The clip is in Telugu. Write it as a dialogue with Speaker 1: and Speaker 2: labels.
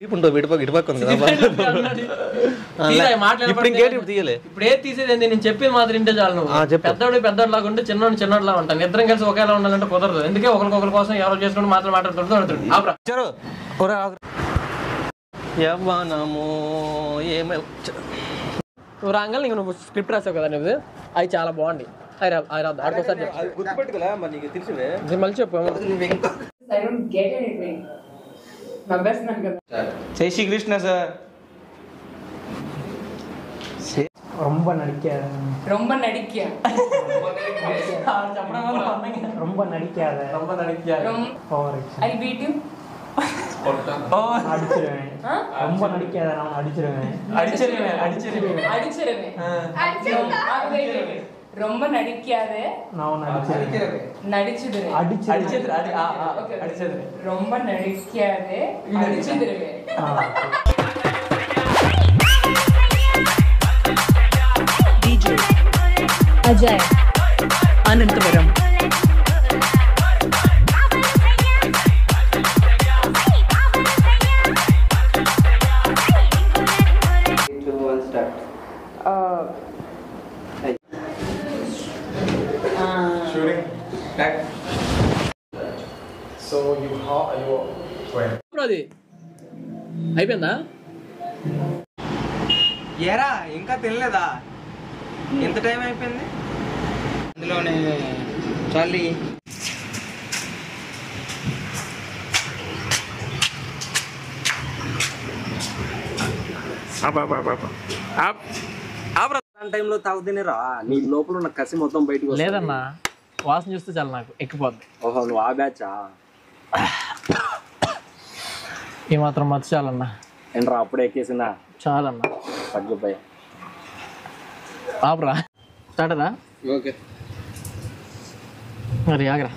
Speaker 1: ఇప్పుడు ఏది తీసేది నేను చెప్పేది మాత్రం ఇంటే చాలు. నువ్వు పెద్దోడు ఉంటే చిన్నోడు ఉంటాను. ఇద్దరం కలిసి ఒకేలా ఉండాలంటే కుదరదు. ఎందుకే ఒకరికొకరి కోసం ఎవరు చేసుకుంటూ మాత్రం మాట్లాడుతుంటారు. నువ్వు రాగానే నీకు నువ్వు స్క్రిప్ట్ రాసావు కదా, నువ్వు అవి చాలా బాగుంది. మళ్ళీ చెప్పు.
Speaker 2: జై శ్రీ కృష్ణ సార్.
Speaker 3: ரொம்ப நடிக்காத
Speaker 4: I beat you.
Speaker 3: அடிச்சிருவேன். ரொம்ப நடிக்காத, நான் அடிச்சிருவேன்.
Speaker 4: ரொம்ப நடிக்காத,
Speaker 3: நான்
Speaker 4: நடிச்சிடுவேன். ரொம்ப நடிக்காத, நடிச்சிடுவேன்.
Speaker 5: DJ Ajay Anantavaram.
Speaker 2: Shooting. Back. So you
Speaker 1: అది అయిపోయిందా?
Speaker 2: ఏరా ఇంకా తినలేదా? ఎంత టైం అయిపోయింది? అందులోనే చాలీ.
Speaker 6: టైంలో తాగుతేనేరా నీ లోపల ఉన్న కసి మొత్తం బయటకు
Speaker 1: లేదన్నా, వాసన చూస్తే చాలా నాకు ఎక్కిపోద్ది.
Speaker 6: ఓహో, నువ్వు ఆ బ్యాచా?
Speaker 1: ఈ మాత్రం మత చాలన్నా.
Speaker 6: ఏంట్రా అప్పుడే ఎక్కేసిందా?
Speaker 1: చాలన్నా.
Speaker 6: తగ్గిపోయా.
Speaker 1: ఆపరా, స్టార్టరా?
Speaker 6: ఓకే
Speaker 1: మరి ఆగరా.